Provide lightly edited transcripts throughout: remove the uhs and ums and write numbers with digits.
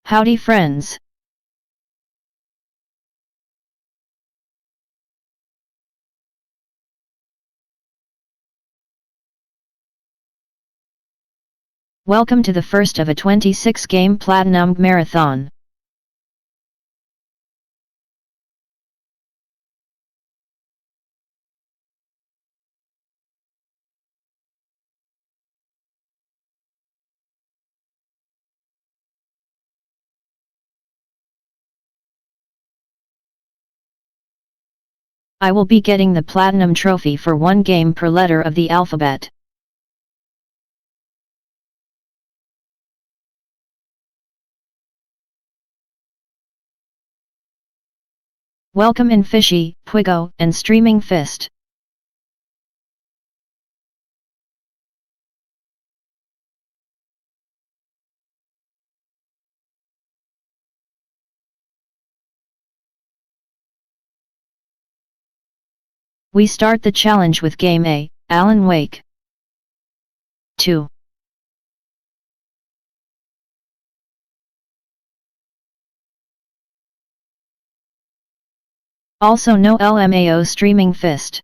Howdy friends! Welcome to the first of a 26-game Platinum Marathon. I will be getting the Platinum Trophy for one game per letter of the alphabet. Welcome in Fishy, Pwigo, and Streaming Fist. We start the challenge with Game A, Alan Wake. 2. Also no LMAO Streaming Fist.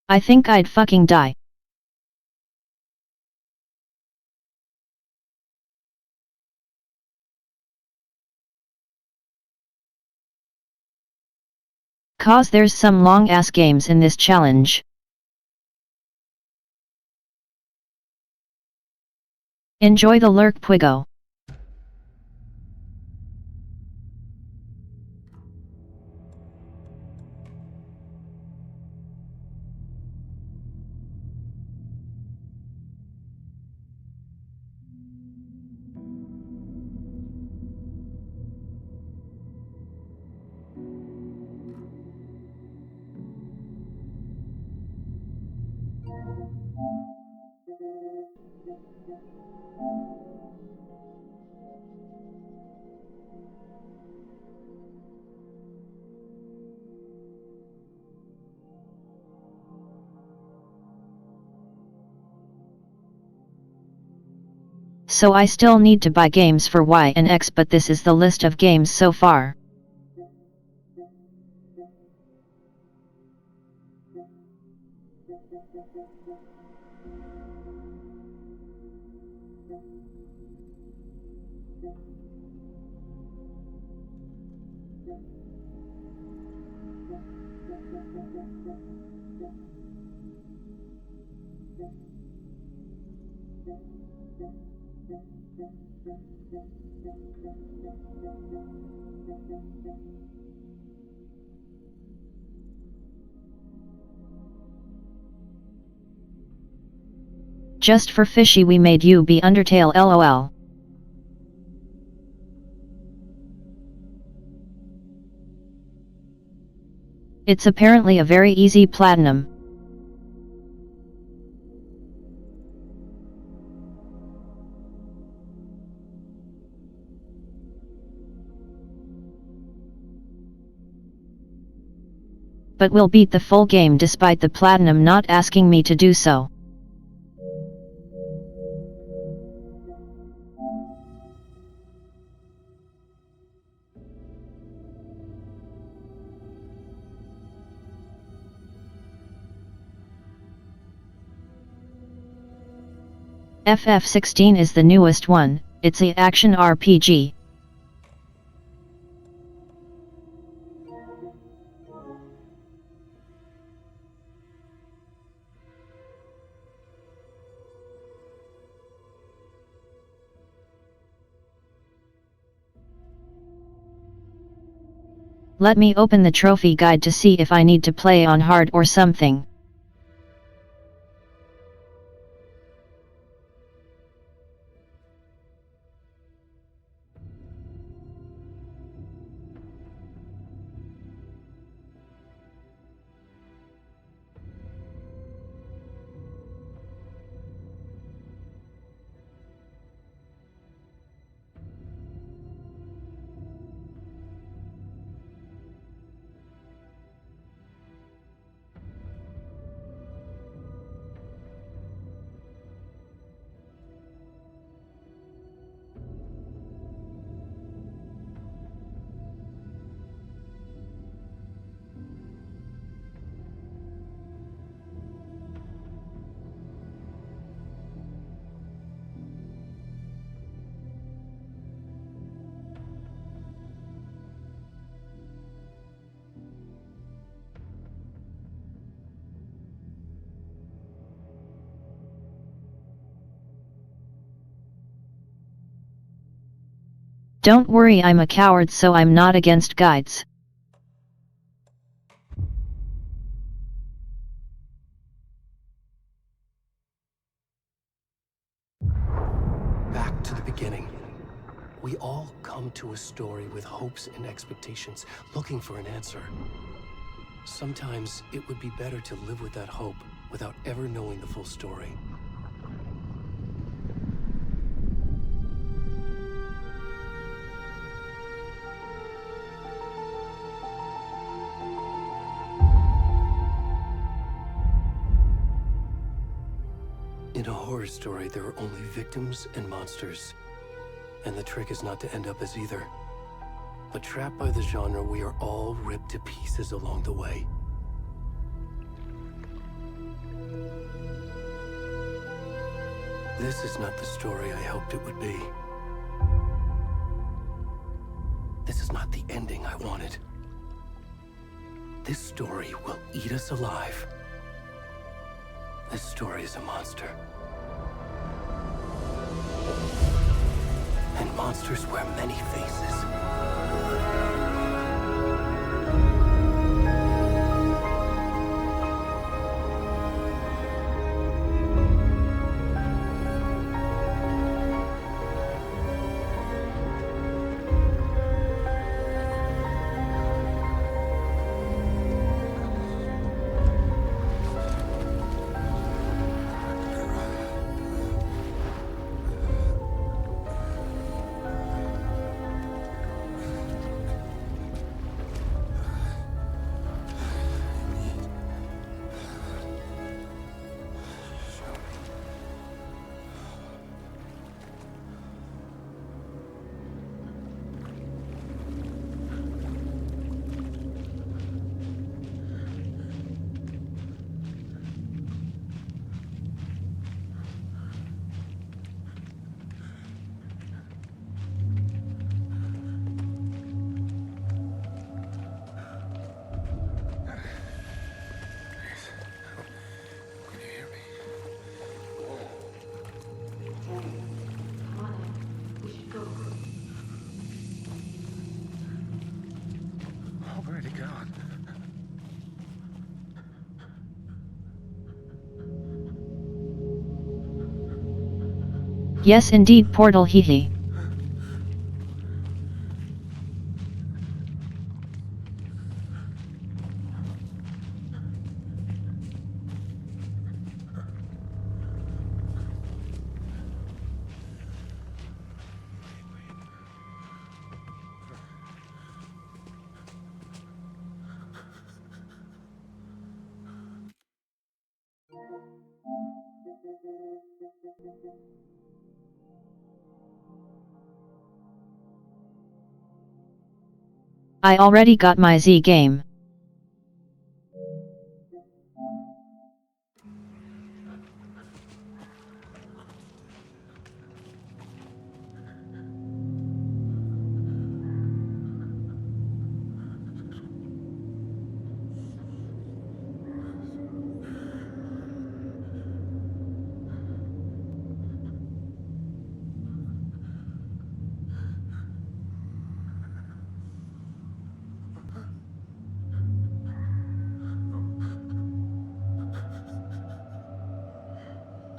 I think I'd fucking die. Cause there's some long ass games in this challenge. Enjoy the lurk, Pwigo. So I still need to buy games for Y and X, but this is the list of games so far. Just for Fishy we made you be Undertale LOL. It's apparently a very easy platinum. But we'll beat the full game despite the platinum not asking me to do so. FF16 is the newest one, it's a action RPG. Let me open the trophy guide to see if I need to play on hard or something. Don't worry, I'm a coward, so I'm not against guides. Back to the beginning. We all come to a story with hopes and expectations, looking for an answer. Sometimes it would be better to live with that hope without ever knowing the full story. In a horror story, there are only victims and monsters. And the trick is not to end up as either. But trapped by the genre, we are all ripped to pieces along the way. This is not the story I hoped it would be. This is not the ending I wanted. This story will eat us alive. This story is a monster. And monsters wear many faces. Yes, indeed, Portal hehe. I already got my Z game.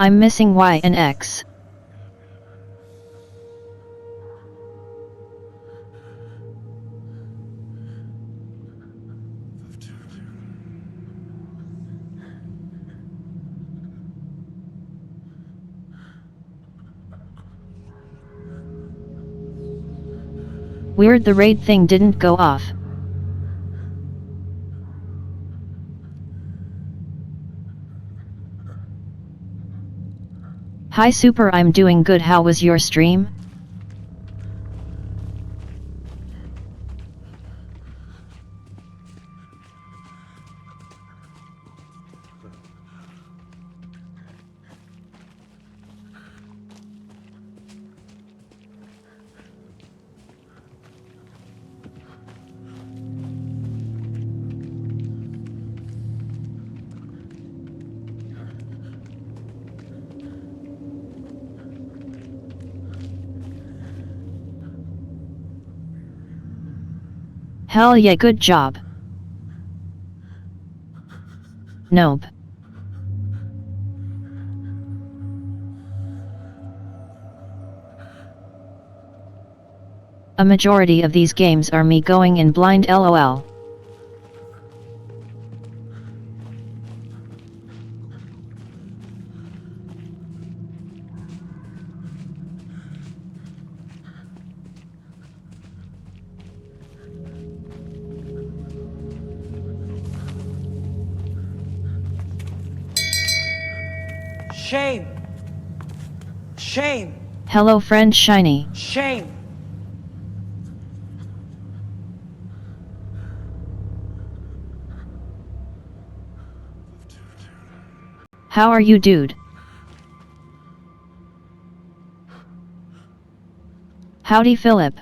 I'm missing Y and X. Weird, the raid thing didn't go off. Hi Super, I'm doing good. How was your stream? Hell yeah, good job. Nope. A majority of these games are me going in blind lol. Shame! Shame! Hello friend Shiny. Shame! How are you, dude? Howdy Philip.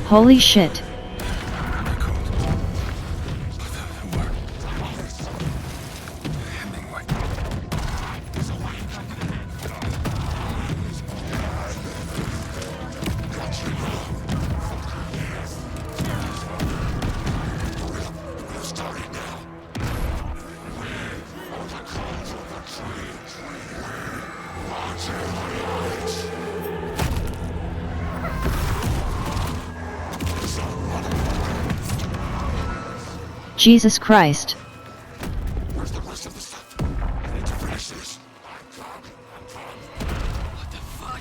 Holy shit. Jesus Christ. Where's the rest of the stuff? I need to finish this. What the fuck?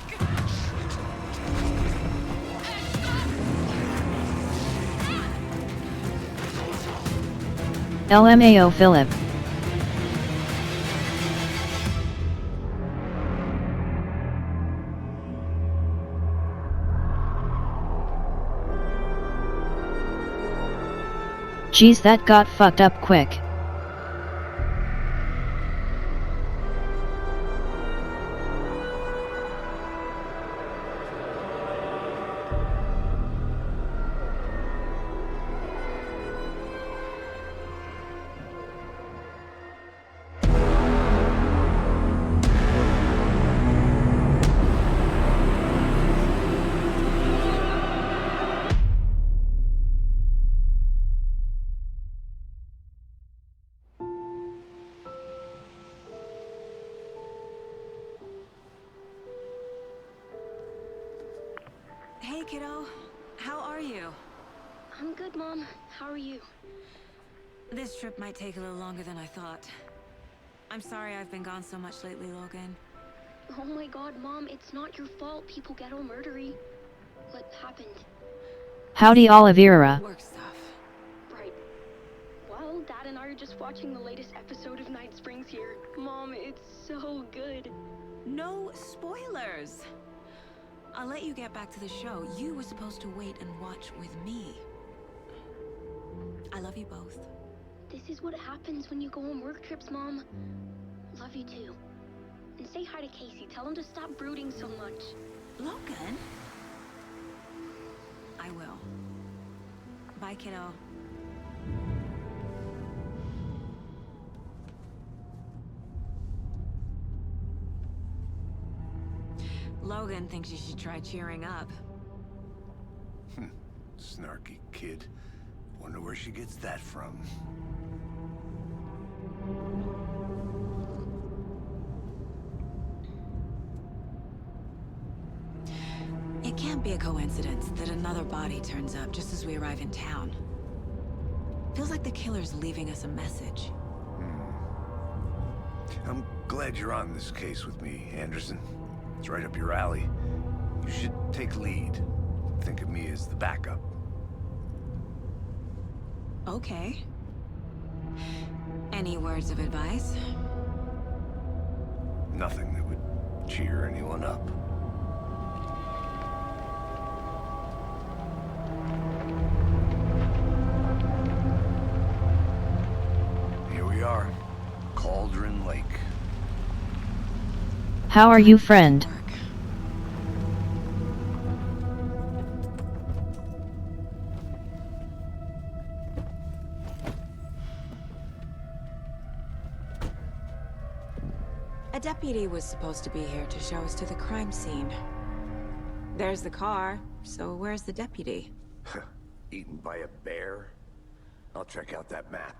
LMAO Philip. Geez, that got fucked up quick. Hey, kiddo. How are you? I'm good, Mom. How are you? This trip might take a little longer than I thought. I'm sorry I've been gone so much lately, Logan. Oh my god, Mom, it's not your fault people get all murdery. What happened? Howdy Olivera. Work stuff. Right. Well, Dad and I are just watching the latest episode of Night Springs here. Mom, it's so good. No spoilers! I'll let you get back to the show. You were supposed to wait and watch with me. I love you both. This is what happens when you go on work trips, Mom. Love you too. And say hi to Casey. Tell him to stop brooding so much. Logan? I will. Bye, kiddo. Logan thinks you should try cheering up. Snarky kid. Wonder where she gets that from. It can't be a coincidence that another body turns up just as we arrive in town. Feels like the killer's leaving us a message. I'm glad you're on this case with me, Anderson. It's right up your alley. You should take lead. Think of me as the backup. Okay. Any words of advice? Nothing that would cheer anyone up. Here we are. Cauldron Lake. How are you, friend? Work. A deputy was supposed to be here to show us to the crime scene. There's the car, so where's the deputy? Eaten by a bear? I'll check out that map.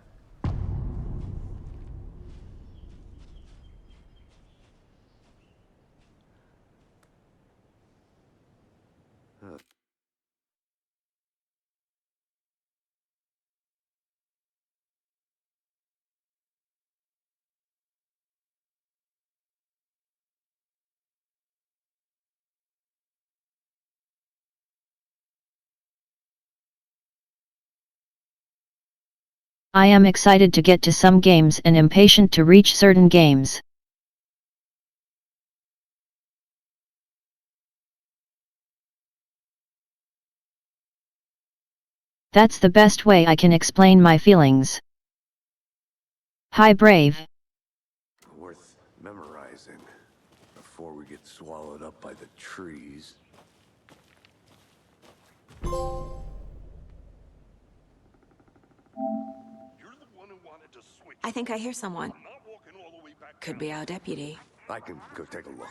I am excited to get to some games and impatient to reach certain games. That's the best way I can explain my feelings. Hi, Brave. Worth memorizing before we get swallowed up by the trees. You're the one who wanted to switch. I think I hear someone. I'm not walking all the way back Could down. be our deputy. I can go take a look.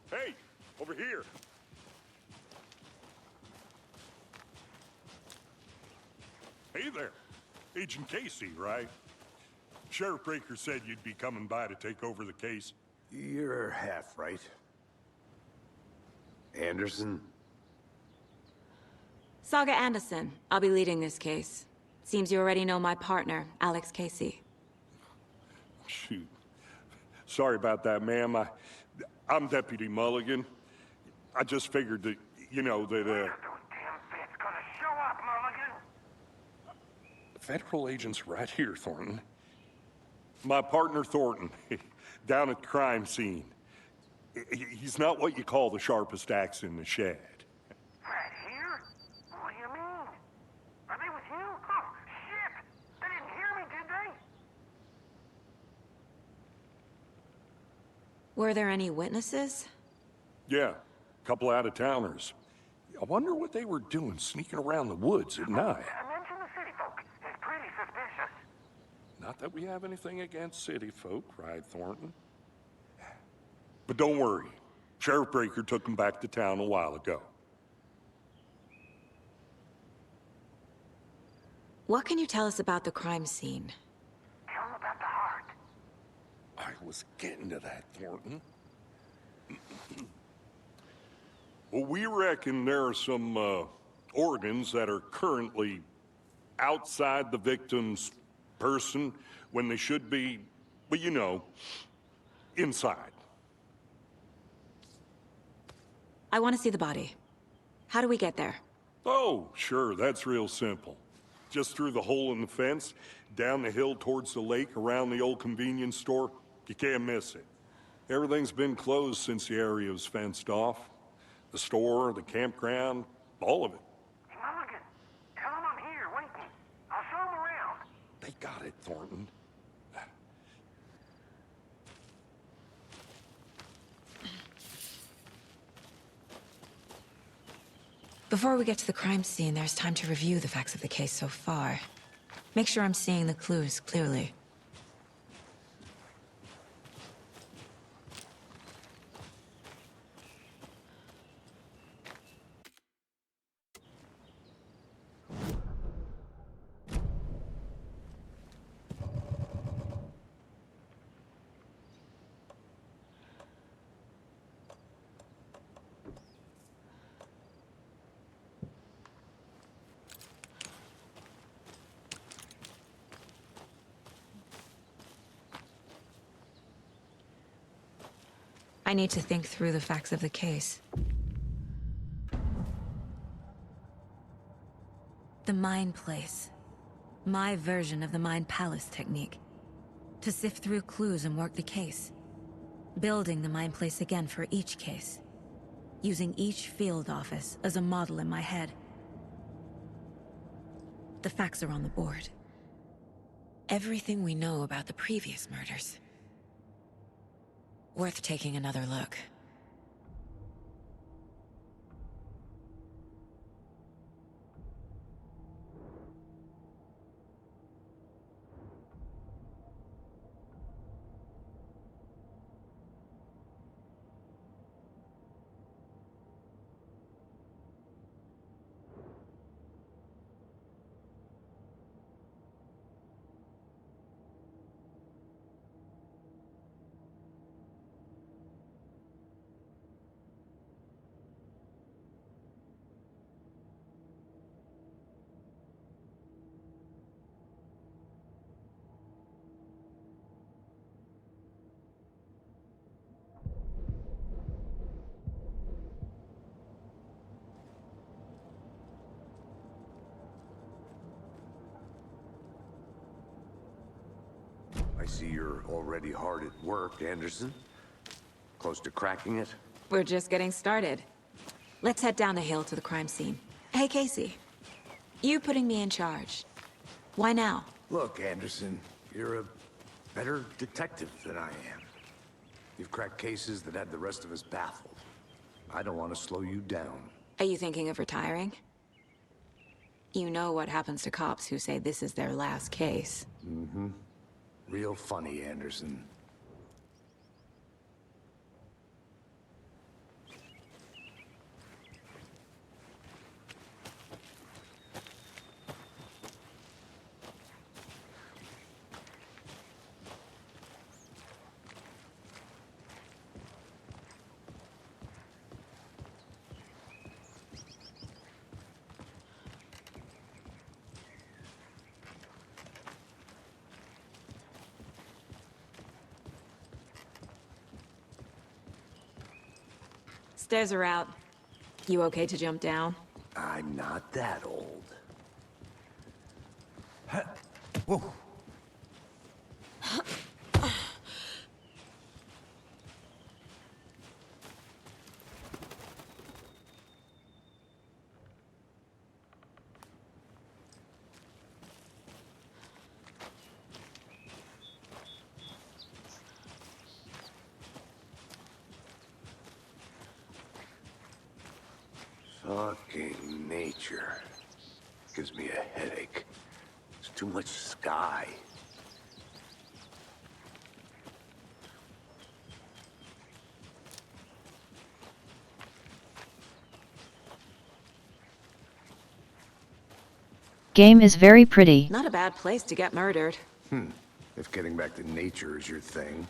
Hey, over here. Hey there. Agent Casey, right? Sheriff Breaker said you'd be coming by to take over the case. You're half right. Anderson? Saga Anderson. I'll be leading this case. Seems you already know my partner, Alex Casey. Shoot. Sorry about that, ma'am. I'm Deputy Mulligan. I just figured that, you know, that, Federal agent's right here, Thornton. My partner, Thornton, down at the crime scene. He's not what you call the sharpest axe in the shed. Right here? What do you mean? Are they with you? Oh, shit! They didn't hear me, did they? Were there any witnesses? Yeah, a couple out-of-towners. I wonder what they were doing sneaking around the woods at night. I mentioned the city folk. It's pretty suspicious. Not that we have anything against city folk, right, Thornton? But don't worry. Sheriff Breaker took them back to town a while ago. What can you tell us about the crime scene? Tell him about the heart. I was getting to that, Thornton. Well, we reckon there are some organs that are currently outside the victim's person when they should be, well, you know, inside. I want to see the body. How do we get there? Oh, sure, that's real simple. Just through the hole in the fence, down the hill towards the lake, around the old convenience store. You can't miss it. Everything's been closed since the area was fenced off. The store, the campground, all of it. Hey, Mulligan, tell him I'm here, waiting. I'll show him around. They got it, Thornton. Before we get to the crime scene, there's time to review the facts of the case so far. Make sure I'm seeing the clues clearly. I need to think through the facts of the case. The Mind Place. My version of the Mind Palace technique. To sift through clues and work the case. Building the Mind Place again for each case. Using each field office as a model in my head. The facts are on the board. Everything we know about the previous murders. Worth taking another look. I see you're already hard at work, Anderson. Close to cracking it? We're just getting started. Let's head down the hill to the crime scene. Hey, Casey. You putting me in charge. Why now? Look, Anderson, you're a better detective than I am. You've cracked cases that had the rest of us baffled. I don't want to slow you down. Are you thinking of retiring? You know what happens to cops who say this is their last case. Mm-hmm. Real funny, Anderson. Stairs are out. You okay to jump down? I'm not that old. Whoa. Fucking nature. Gives me a headache. There's too much sky. Game is very pretty. Not a bad place to get murdered. If getting back to nature is your thing.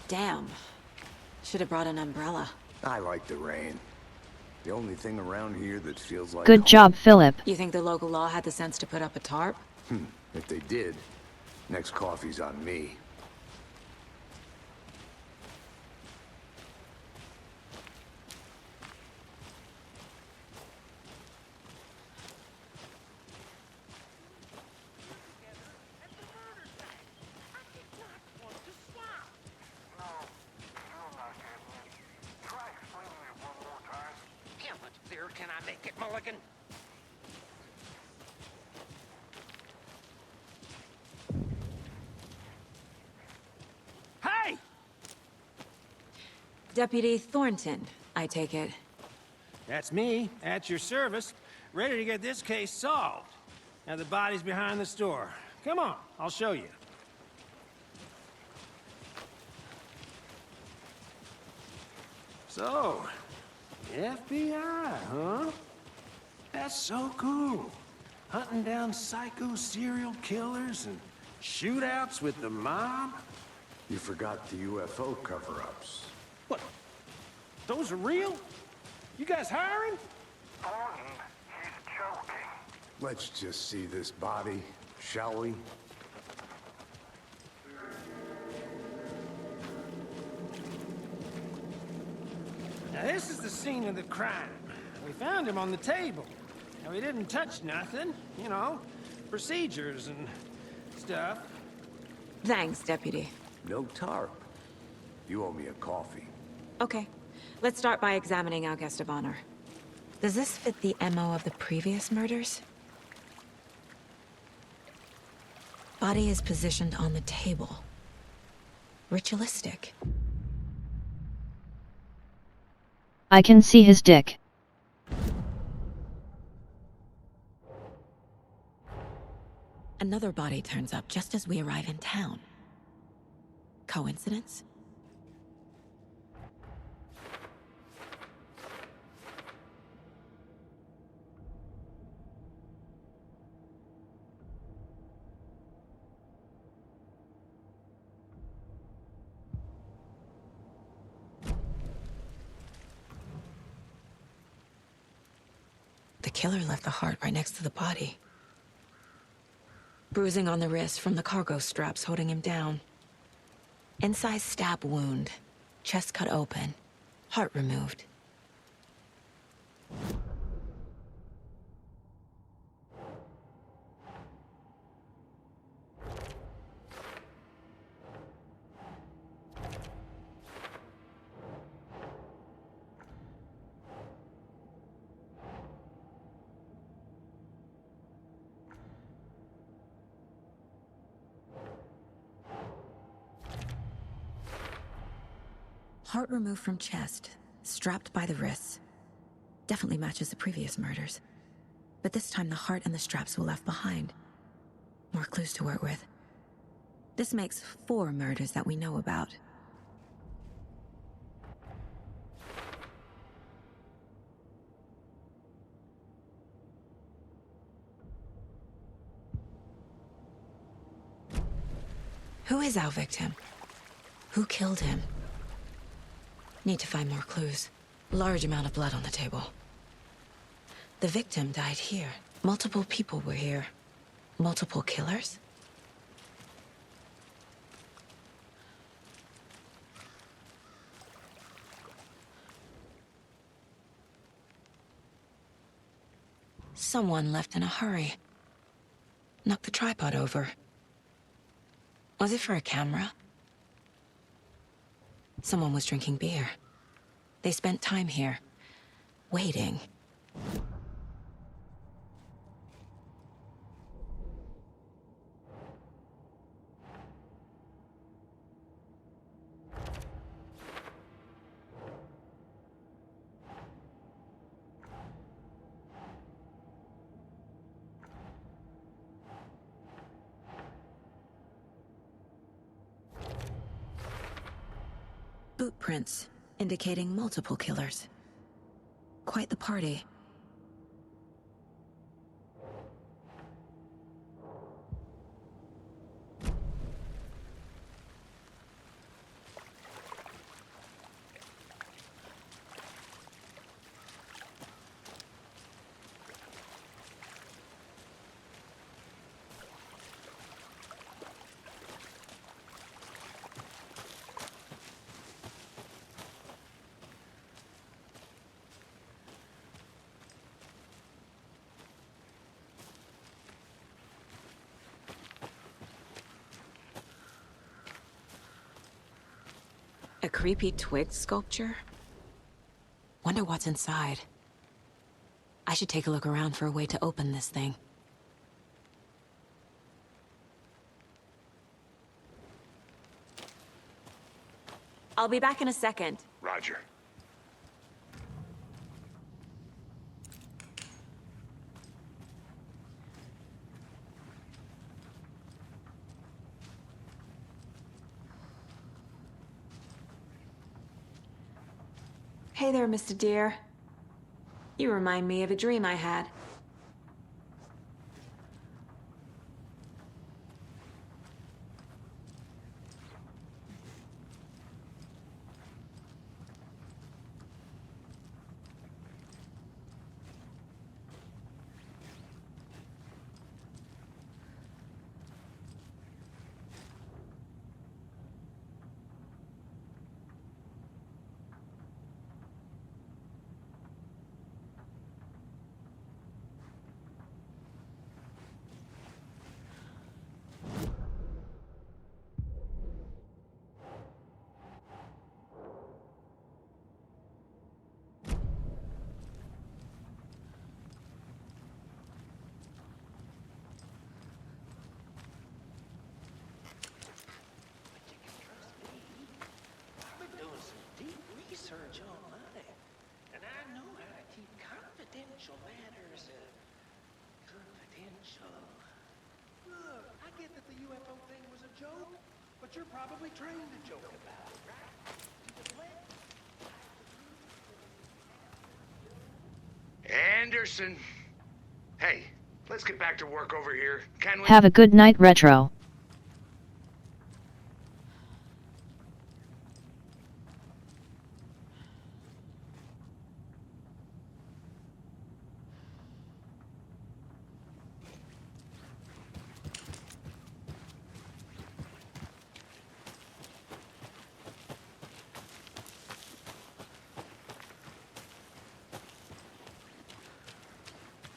Damn. Should have brought an umbrella. I like the rain. The only thing around here that feels like Good home. job, Philip. You think the local law had the sense to put up a tarp? If they did, next coffee's on me. How much clearer can I make it, Mulligan? Hey! Deputy Thornton, I take it. That's me, at your service, ready to get this case solved. Now the body's behind the store. Come on, I'll show you. So, FBI, huh? That's so cool. Hunting down psycho serial killers and shootouts with the mob? You forgot the UFO cover-ups. What? Those are real? You guys hiring? Thornton, he's joking. Let's just see this body, shall we? Now this is the scene of the crime. We found him on the table. Now we didn't touch nothing, you know, procedures and stuff. Thanks, Deputy. No tarp. You owe me a coffee. Okay, let's start by examining our guest of honor. Does this fit the MO of the previous murders? Body is positioned on the table. Ritualistic. I can see his dick. Another body turns up just as we arrive in town. Coincidence? The killer left the heart right next to the body. Bruising on the wrist from the cargo straps holding him down. Incised stab wound. Chest cut open. Heart removed. Heart removed from chest, strapped by the wrists. Definitely matches the previous murders. But this time the heart and the straps were left behind. More clues to work with. This makes 4 murders that we know about. Who is our victim? Who killed him? Need to find more clues. Large amount of blood on the table. The victim died here. Multiple people were here. Multiple killers? Someone left in a hurry. Knocked the tripod over. Was it for a camera? Someone was drinking beer. They spent time here, waiting. Boot prints, indicating multiple killers. Quite the party. A creepy twig sculpture? Wonder what's inside. I should take a look around for a way to open this thing. I'll be back in a second. Roger. Hey there, Mr. Deer. You remind me of a dream I had. I've been doing some deep research online, and I know how to keep confidential matters confidential. Look, I get that the UFO thing was a joke, but you're probably trained to joke about it, right? Anderson. Hey, let's get back to work over here. Can we? Have a good night, Retro.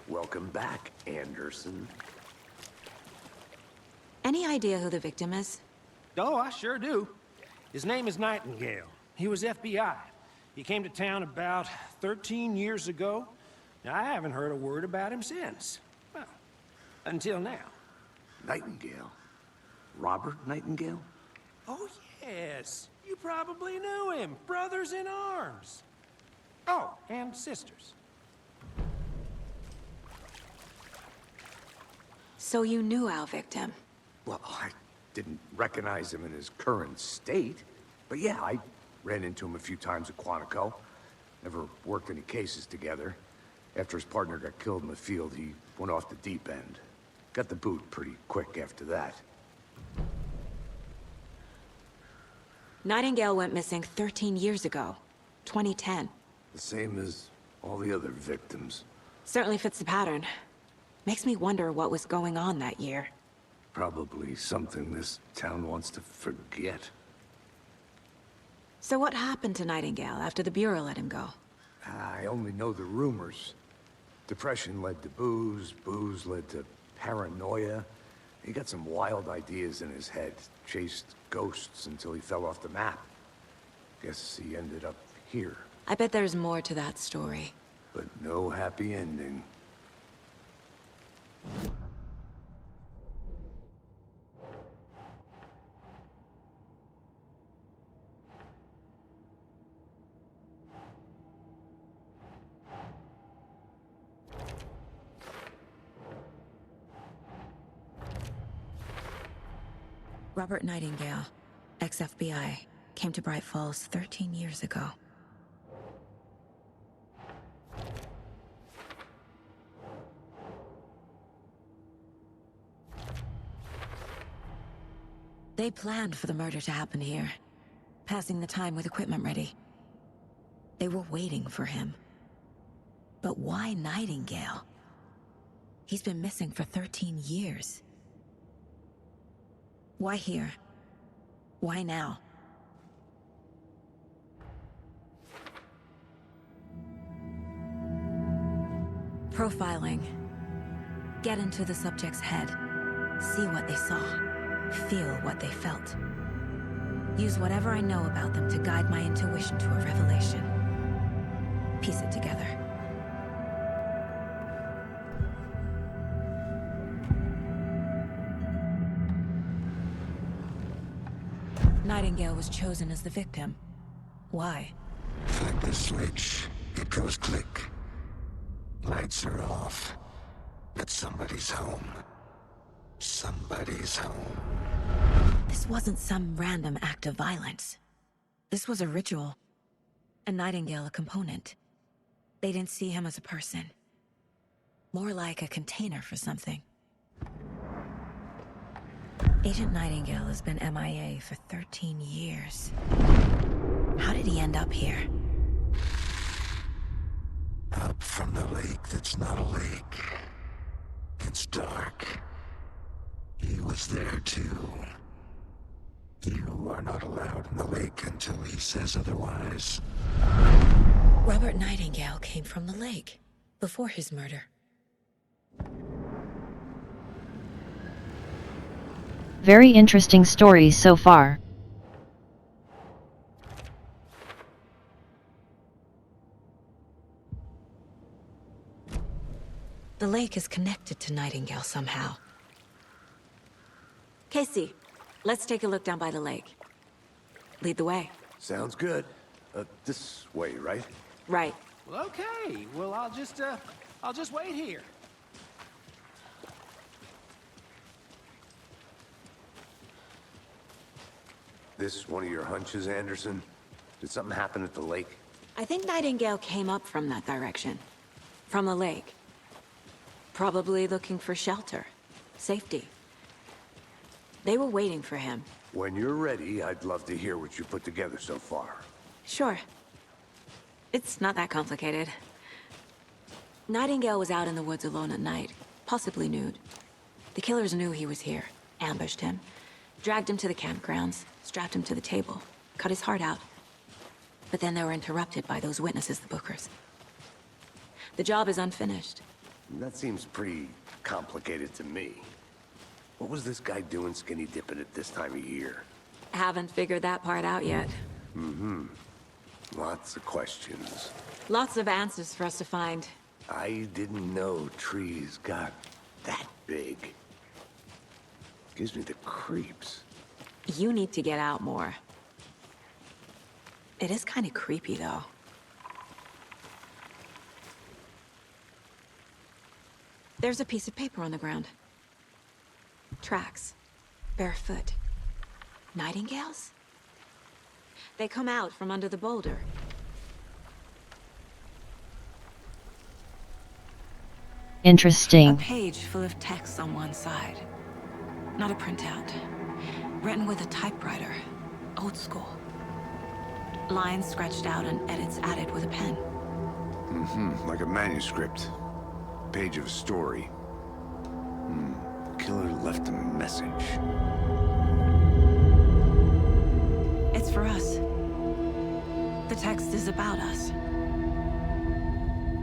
Welcome back, Anderson. Any idea who the victim is? Oh, I sure do. His name is Nightingale. He was FBI. He came to town about 13 years ago. Now, I haven't heard a word about him since. Well, until now. Nightingale? Robert Nightingale? Oh, yes. You probably knew him. Brothers in arms. Oh, and sisters. So you knew our victim? Well, I didn't recognize him in his current state. But yeah, I ran into him a few times at Quantico. Never worked any cases together. After his partner got killed in the field, he went off the deep end. Got the boot pretty quick after that. Nightingale went missing 13 years ago. 2010. The same as all the other victims. Certainly fits the pattern. Makes me wonder what was going on that year. Probably something this town wants to forget. So what happened to Nightingale after the Bureau let him go? I only know the rumors. Depression led to booze, booze led to paranoia. He got some wild ideas in his head, chased ghosts until he fell off the map. Guess he ended up here. I bet there's more to that story. But no happy ending. Robert Nightingale, ex-FBI, came to Bright Falls 13 years ago. They planned for the murder to happen here, passing the time with equipment ready. They were waiting for him. But why Nightingale? He's been missing for 13 years. Why here? Why now? Profiling. Get into the subject's head. See what they saw. Feel what they felt. Use whatever I know about them to guide my intuition to a revelation. Piece it together. Nightingale was chosen as the victim. Why? Flip the switch. It goes click. Lights are off. But somebody's home. Somebody's home. This wasn't some random act of violence. This was a ritual. And Nightingale a component. They didn't see him as a person. More like a container for something. Agent Nightingale has been MIA for 13 years. How did he end up here? Up from the lake that's not a lake. It's dark. He was there too. You are not allowed in the lake until he says otherwise. Robert Nightingale came from the lake, before his murder. Very interesting story so far. The lake is connected to Nightingale somehow. Casey, let's take a look down by the lake. Lead the way. Sounds good. This way, right? Right. Well, okay. Well, I'll just wait here. This one of your hunches, Anderson? Did something happen at the lake? I think Nightingale came up from that direction. From the lake. Probably looking for shelter. Safety. They were waiting for him. When you're ready, I'd love to hear what you put together so far. Sure. It's not that complicated. Nightingale was out in the woods alone at night, possibly nude. The killers knew he was here, ambushed him, dragged him to the campgrounds, strapped him to the table, cut his heart out. But then they were interrupted by those witnesses, the Bookers. The job is unfinished. That seems pretty complicated to me. What was this guy doing skinny dipping at this time of year? Haven't figured that part out yet. Lots of questions. Lots of answers for us to find. I didn't know trees got that big. Gives me the creeps. You need to get out more. It is kind of creepy, though. There's a piece of paper on the ground. Tracks. Barefoot. Nightingales? They come out from under the boulder. A Interesting. page full of text on one side. Not a printout. Written with a typewriter. Old school. Lines scratched out and edits added with a pen. Like a manuscript. Page of a story. Killer left a message. It's for us. The text is about us.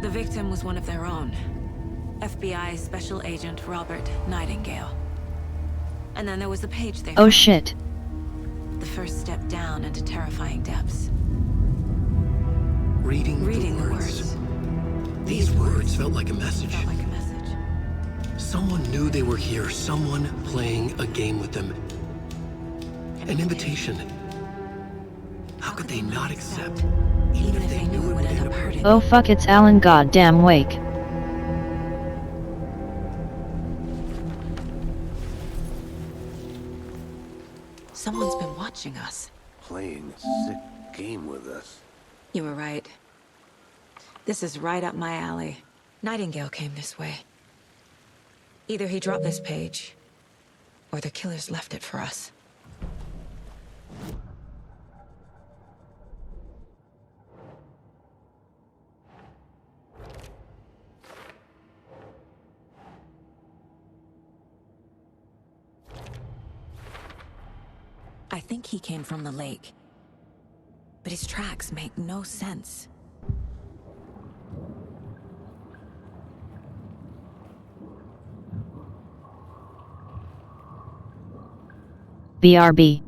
The victim was one of their own. FBI Special Agent Robert Nightingale. And then there was the page they Oh found. shit. The first step down into terrifying depths. Reading the words. These words felt like a message. Felt like a message. Someone knew they were here, someone playing a game with them. An invitation. How could they not accept? Even if they knew it would end up hurting. Oh fuck, it's Alan goddamn Wake. Someone's been watching us. Playing a sick game with us. You were right. This is right up my alley. Nightingale came this way. Either he dropped this page, or the killers left it for us. I think he came from the lake. But his tracks make no sense. BRB.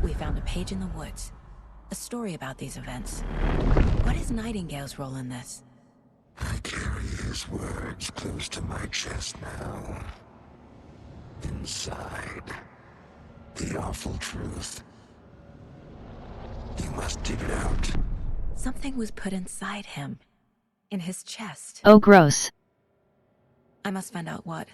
We found a page in the woods. A story about these events. What is Nightingale's role in this? I carry his words close to my chest now. Inside, the awful truth. You must dig it out. Something was put inside him. In his chest. Oh, gross. I must find out what.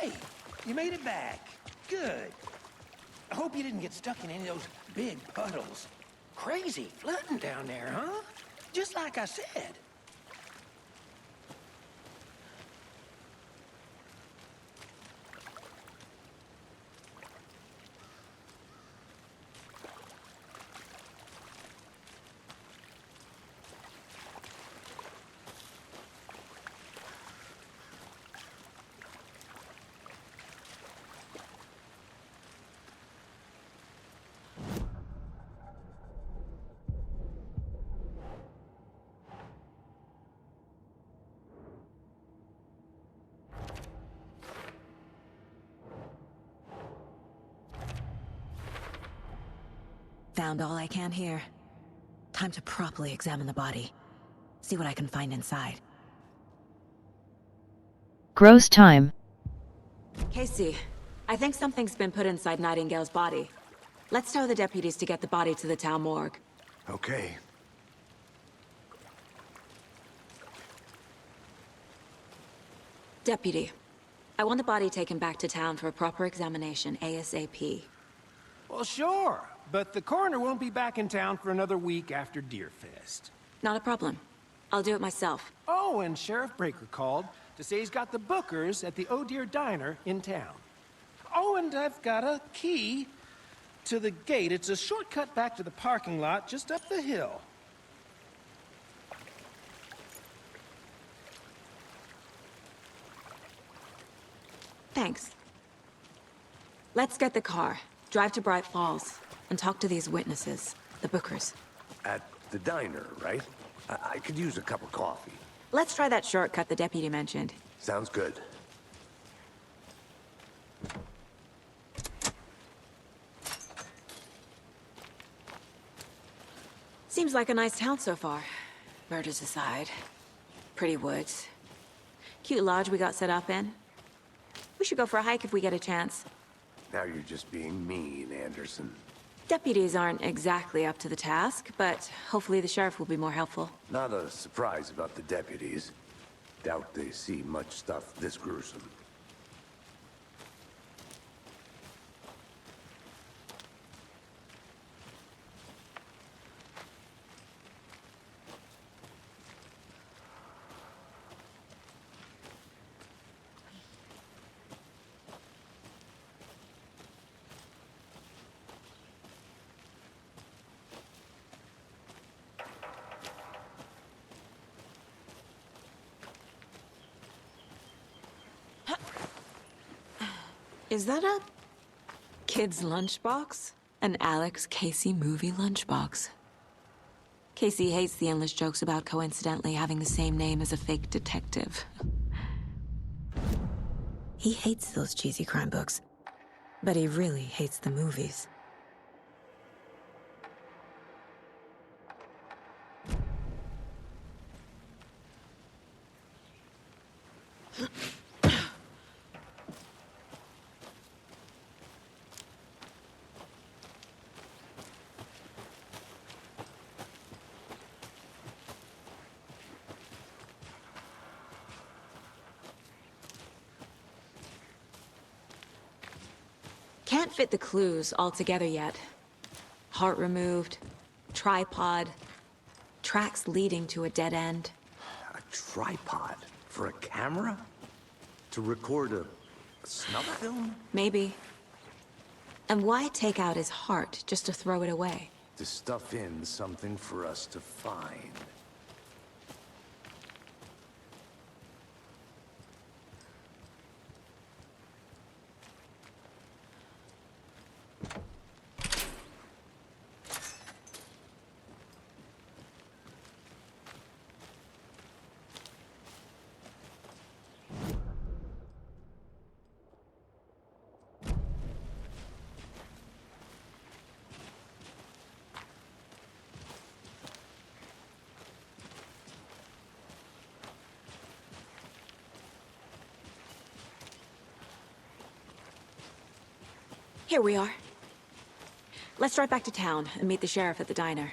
Hey, you made it back. Good. I hope you didn't get stuck in any of those big puddles. Crazy flooding down there, huh? Just like I said. Found all I can here. Time to properly examine the body. See what I can find inside. Gross time. Casey, I think something's been put inside Nightingale's body. Let's tell the deputies to get the body to the town morgue. Okay. Deputy, I want the body taken back to town for a proper examination, ASAP. Well, sure, but the coroner won't be back in town for another week after Deerfest. Not a problem. I'll do it myself. Oh, and Sheriff Breaker called to say he's got the bookers at the Oh Dear Diner in town. Oh, and I've got a key to the gate. It's a shortcut back to the parking lot just up the hill. Thanks. Let's get the car, drive to Bright Falls, and talk to these witnesses, the bookers. At the diner, right? I could use a cup of coffee. Let's try that shortcut the deputy mentioned. Sounds good. Seems like a nice town so far. Murders aside. Pretty woods. Cute lodge we got set up in. We should go for a hike if we get a chance. Now you're just being mean, Anderson. Deputies aren't exactly up to the task, but hopefully the sheriff will be more helpful. Not a surprise about the deputies. Doubt they see much stuff this gruesome. Is that a kid's lunchbox? An Alex Casey movie lunchbox. Casey hates the endless jokes about coincidentally having the same name as a fake detective. He hates those cheesy crime books, but he really hates the movies. Can't fit the clues all together yet. Heart removed, tripod, tracks leading to a dead end. A tripod? For a camera? To record a snuff film? Maybe. And why take out his heart just to throw it away? To stuff in something for us to find. Here we are. Let's drive back to town and meet the sheriff at the diner.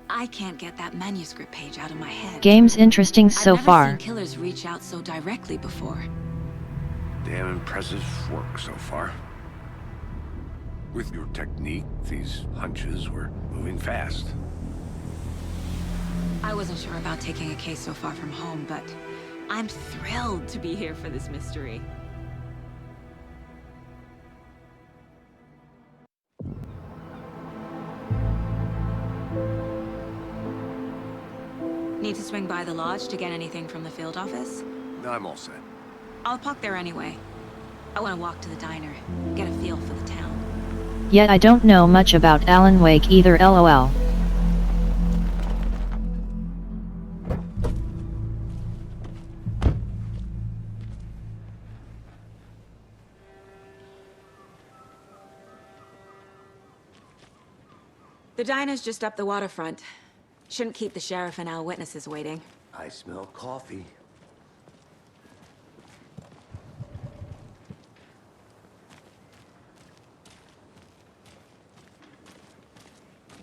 I can't get that manuscript page out of my head. Game's interesting so I've never far. seen killers reach out so directly before. Damn impressive work so far. With your technique, these hunches were moving fast. I wasn't sure about taking a case so far from home, but I'm thrilled to be here for this mystery. Need to swing by the lodge to get anything from the field office? I'm all set. I'll park there anyway. I want to walk to the diner, get a feel for the town. Yet I don't know much about Alan Wake either, lol. The diner's just up the waterfront. Shouldn't keep the sheriff and our witnesses waiting. I smell coffee.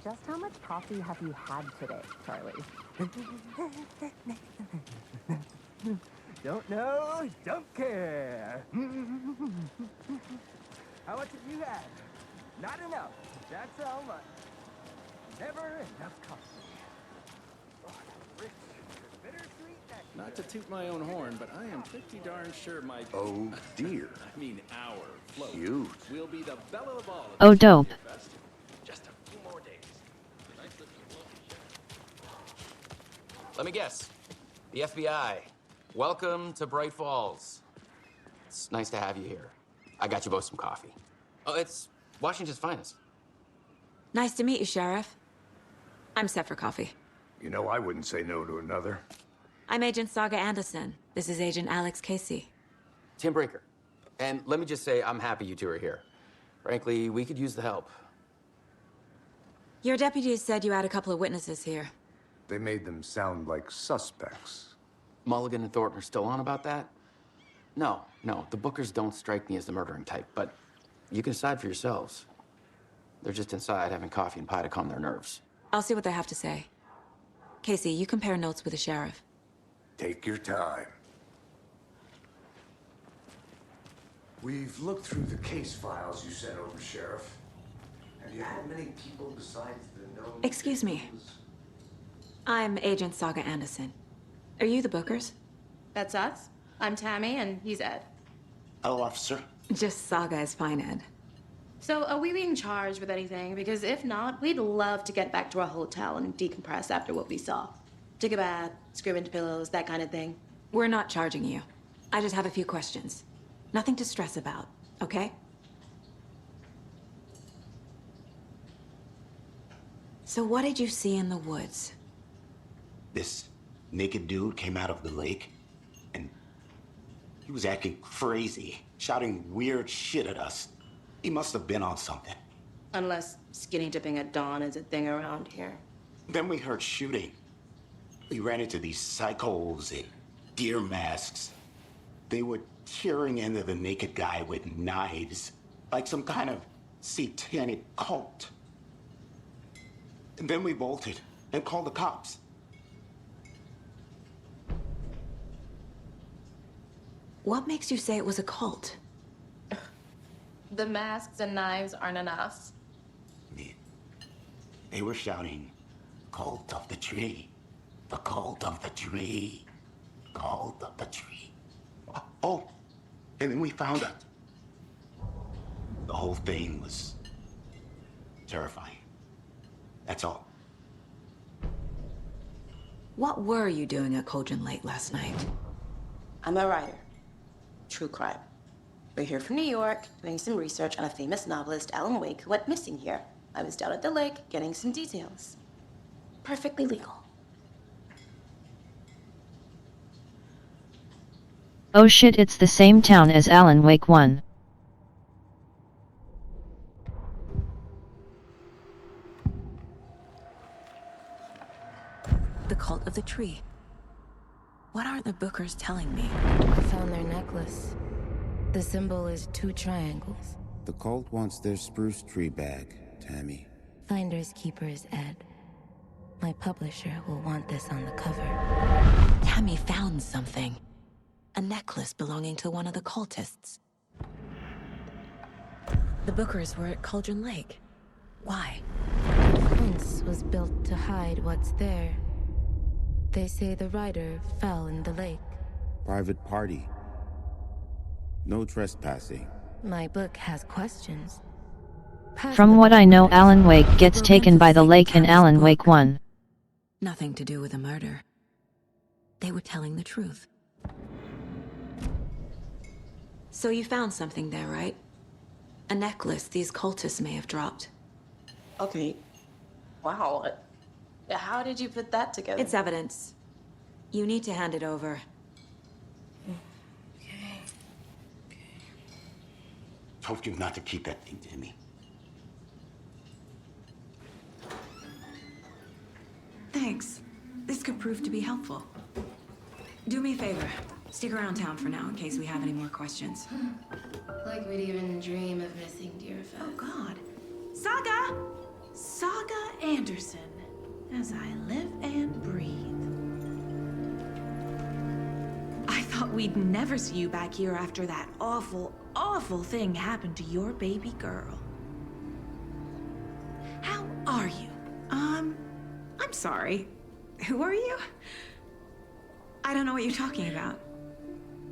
Just how much coffee have you had today, Charlie? Don't know, don't care. How much have you had? Not enough. That's how much. Never enough coffee. Oh, rich, bittersweet nectar. Not to toot my own horn, but I am pretty darn sure my... Oh, dear. I mean, our float Cute. will be the belle of the ball. Of Oh, this dope. year's festival. Just a few more days. Let me guess. The FBI. Welcome to Bright Falls. It's nice to have you here. I got you both some coffee. Oh, it's Washington's finest. Nice to meet you, Sheriff. I'm set for coffee. You know, I wouldn't say no to another. I'm Agent Saga Anderson. This is Agent Alex Casey. Tim Brinker. And let me just say, I'm happy you two are here. Frankly, we could use the help. Your deputies said you had a couple of witnesses here. They made them sound like suspects. Mulligan and Thornton are still on about that? No, the Bookers don't strike me as the murdering type, but you can decide for yourselves. They're just inside having coffee and pie to calm their nerves. I'll see what they have to say. Casey, you compare notes with the sheriff. Take your time. We've looked through the case files you sent over, Sheriff. Have you had many people besides the known... Excuse me. I'm Agent Saga Anderson. Are you the Bookers? That's us. I'm Tammy, and he's Ed. Hello, officer. Just Saga is fine, Ed. So, are we being charged with anything? Because if not, we'd love to get back to our hotel and decompress after what we saw. Take a bath, scream into pillows, that kind of thing. We're not charging you. I just have a few questions. Nothing to stress about, okay? So what did you see in the woods? This naked dude came out of the lake, and he was acting crazy, shouting weird shit at us. He must have been on something. Unless skinny dipping at dawn is a thing around here. Then we heard shooting. We ran into these psychos in deer masks. They were tearing into the naked guy with knives, like some kind of satanic cult. And then we bolted and called the cops. What makes you say it was a cult? The masks and knives aren't enough. They were shouting, "Cult of the tree, the cult of the tree, cult of the tree." Oh, and then we found out. The whole thing was terrifying. That's all. What were you doing at Cauldron Lake last night? I'm a writer. True crime. We're here from New York, doing some research on a famous novelist, Alan Wake, who went missing here. I was down at the lake, getting some details. Perfectly legal. Oh shit, it's the same town as Alan Wake 1. The cult of the tree. What are the Bookers telling me? I found their necklace. The symbol is 2 triangles. The cult wants their spruce tree back, Tammy. Finders keepers, Ed. My publisher will want this on the cover. Tammy found something. A necklace belonging to one of the cultists. The Bookers were at Cauldron Lake. Why? The fence was built to hide what's there. They say the rider fell in the lake. Private party. No trespassing. My book has questions. From what I know, Alan Wake gets taken by the lake in Alan Wake 1. Nothing to do with a murder. They were telling the truth. So you found something there, right? A necklace these cultists may have dropped. Okay. Wow. How did you put that together? It's evidence. You need to hand it over. Told you not to keep that thing to me. Thanks. This could prove to be helpful. Do me a favor. Stick around town for now in case we have any more questions. Like we'd even dream of missing Deerfest. Oh, God. Saga! Saga Anderson. As I live and breathe. I thought we'd never see you back here after that awful, awful thing happened to your baby girl. How are you? I'm sorry. Who are you? I don't know what you're talking about.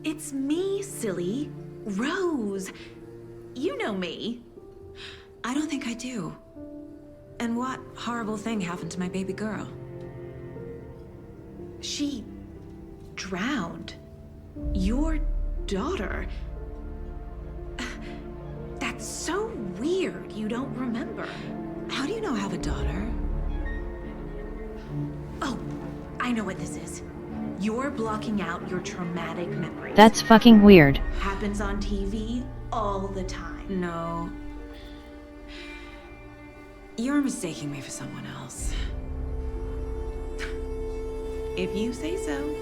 It's me, silly. Rose. You know me. I don't think I do. And what horrible thing happened to my baby girl? She drowned. Your daughter. That's so weird you don't remember. How do you know I have a daughter? Oh, I know what this is. You're blocking out your traumatic memories. That's fucking weird. Happens on TV all the time. No. You're mistaking me for someone else. If you say so.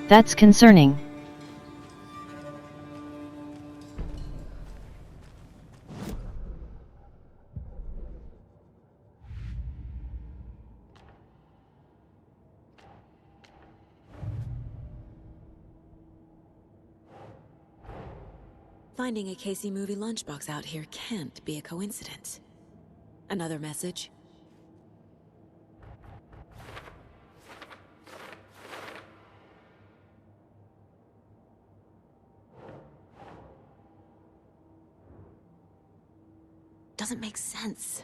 That's concerning. Finding a Casey movie lunchbox out here can't be a coincidence. Another message? Doesn't make sense.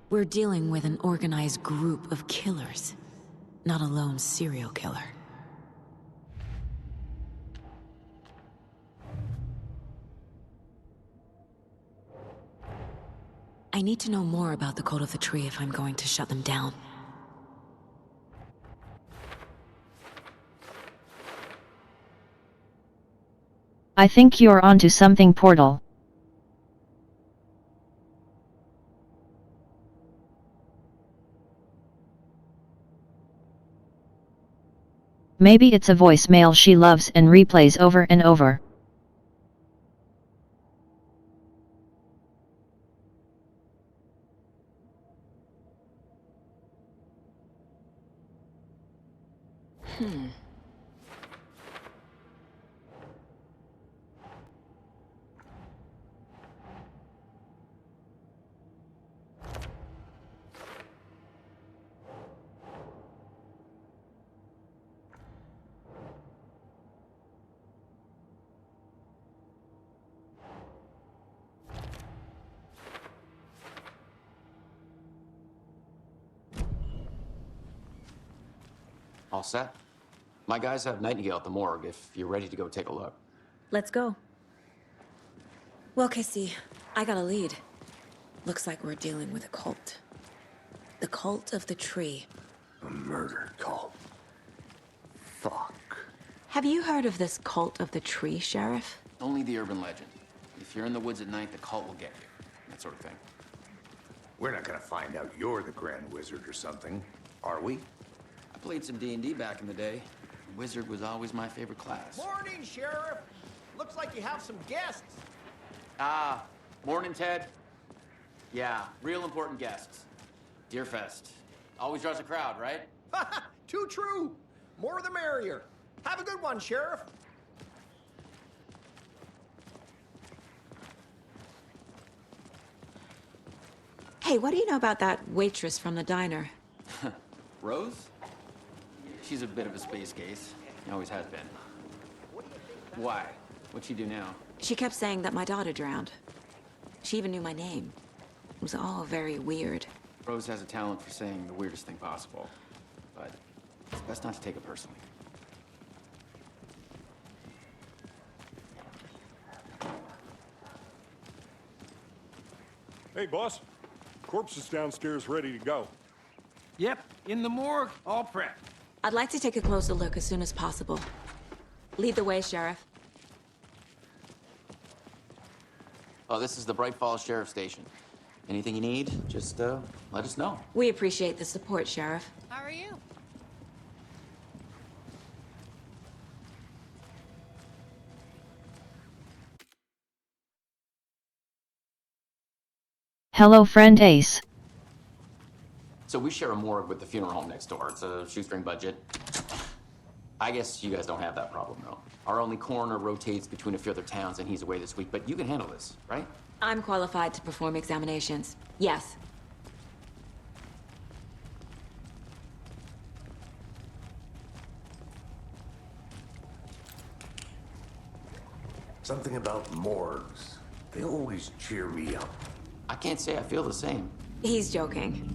We're dealing with an organized group of killers, not a lone serial killer. I need to know more about the Cult of the Tree if I'm going to shut them down. I think you're onto something, Portal. Maybe it's a voicemail she loves and replays over and over. All set? My guys have Nightingale at the morgue if you're ready to go take a look. Let's go. Well, Casey, I got a lead. Looks like we're dealing with a cult. The Cult of the Tree. A murder cult. Fuck. Have you heard of this Cult of the Tree, Sheriff? Only the urban legend. If you're in the woods at night, the cult will get you. That sort of thing. We're not gonna find out you're the Grand Wizard or something, are we? I played some D&D back in the day. Wizard was always my favorite class. Morning, Sheriff. Looks like you have some guests. Ah, morning, Ted. Yeah, real important guests. Deerfest. Always draws a crowd, right? Too true. More the merrier. Have a good one, Sheriff. Hey, what do you know about that waitress from the diner? Rose? She's a bit of a space case. Always has been. Why? What'd she do now? She kept saying that my daughter drowned. She even knew my name. was all very weird. Rose has a talent for saying the weirdest thing possible, but it's best not to take it personally. Hey, boss. Corpse is downstairs ready to go. Yep, in the morgue, all prepped. I'd like to take a closer look as soon as possible. Lead the way, Sheriff. Oh, this is the Bright Falls Sheriff Station. Anything you need, just let us know. We appreciate the support, Sheriff. How are you? Hello, friend Ace. So we share a morgue with the funeral home next door. It's a shoestring budget. I guess you guys don't have that problem, though. Our only coroner rotates between a few other towns, and he's away this week, but you can handle this, right? I'm qualified to perform examinations. Yes. Something about morgues. They always cheer me up. I can't say I feel the same. He's joking.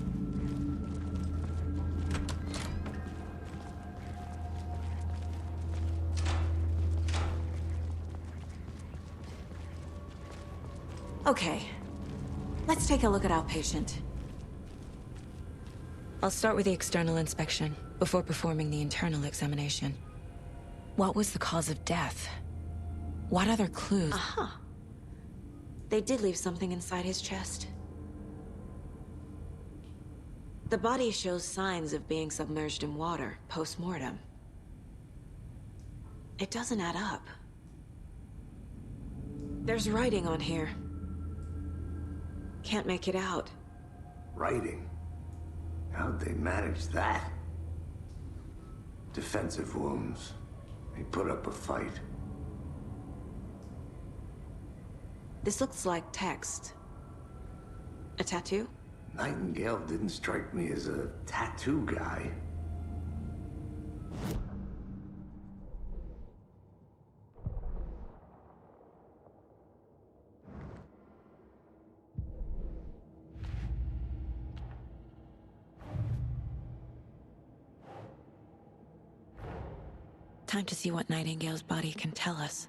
Okay. Let's take a look at our patient. I'll start with the external inspection before performing the internal examination. What was the cause of death? What other clues? Aha. They did leave something inside his chest. The body shows signs of being submerged in water post-mortem. It doesn't add up. There's writing on here. Can't make it out. Writing? How'd they manage that? Defensive wounds. They put up a fight. This looks like text. A tattoo? Nightingale didn't strike me as a tattoo guy. Time to see what Nightingale's body can tell us.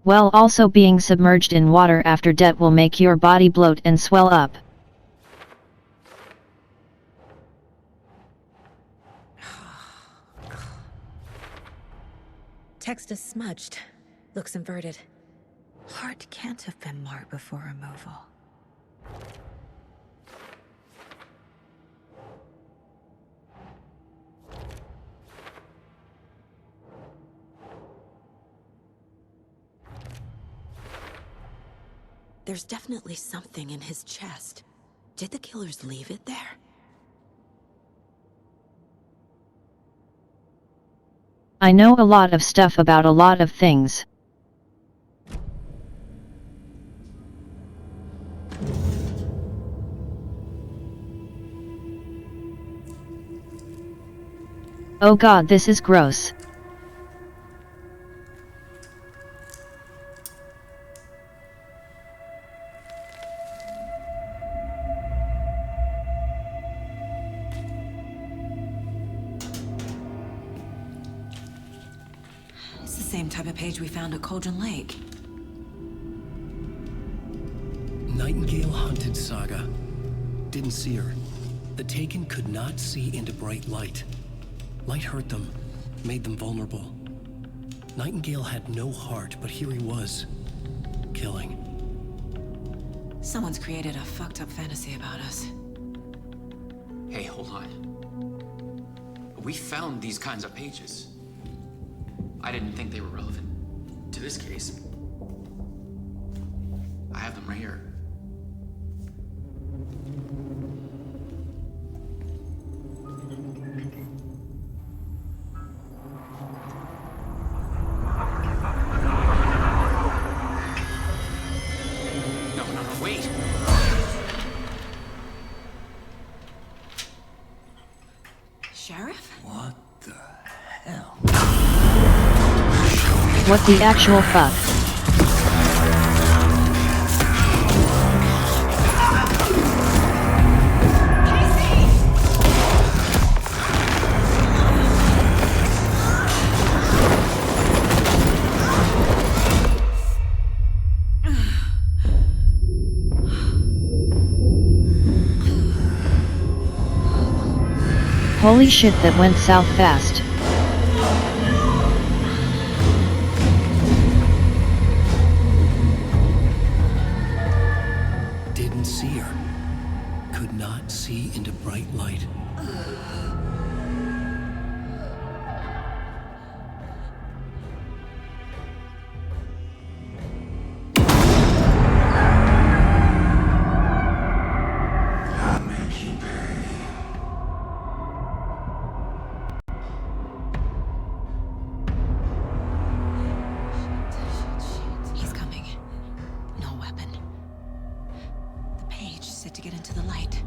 Well, also being submerged in water after death will make your body bloat and swell up. Text is smudged. Looks inverted. Heart can't have been marked before removal. There's definitely something in his chest. Did the killers leave it there? I know a lot of stuff about a lot of things. Oh god, this is gross. It's the same type of page we found at Cauldron Lake. Nightingale hunted Saga. Didn't see her. The Taken could not see into bright light. Light hurt them, made them vulnerable. Nightingale had no heart, but here he was, killing. Someone's created a fucked up fantasy about us. Hey, hold on. We found these kinds of pages. I didn't think they were relevant to this case. I have them right here. Sheriff? What the hell? What the actual fuck? Holy shit, that went south fast. Didn't see her. Could not see into bright light. He's coming. No weapon. The page said to get into the light.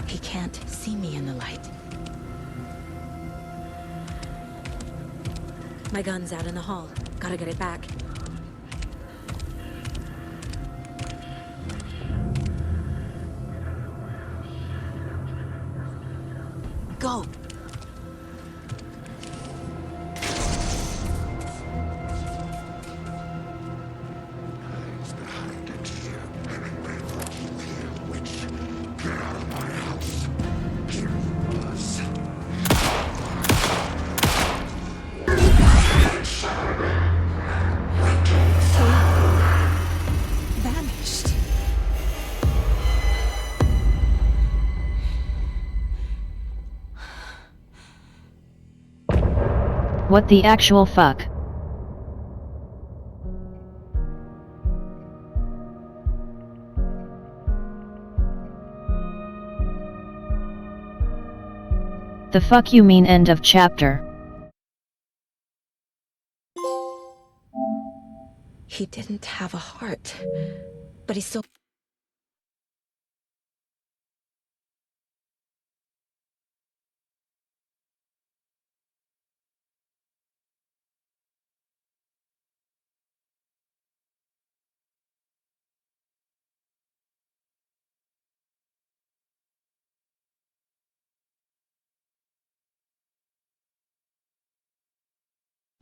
He can't see me in the light. My gun's out in the hall. Gotta get it back. Go! Vanished. What the actual fuck? The fuck you mean end of chapter? He didn't have a heart, but he still...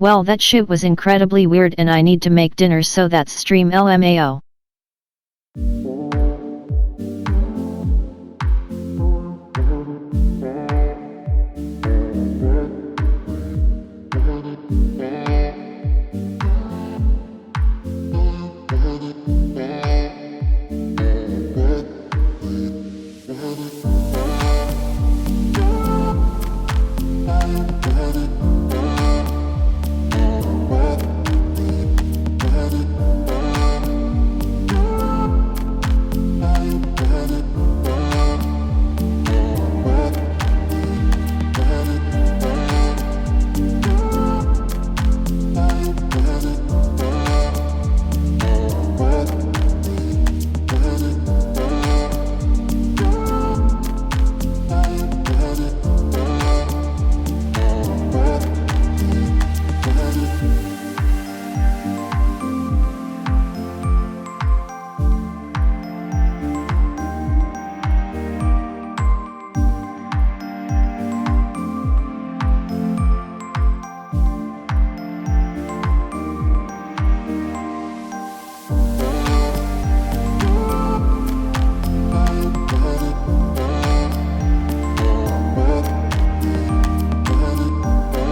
Well, that shit was incredibly weird and I need to make dinner, so that's stream LMAO.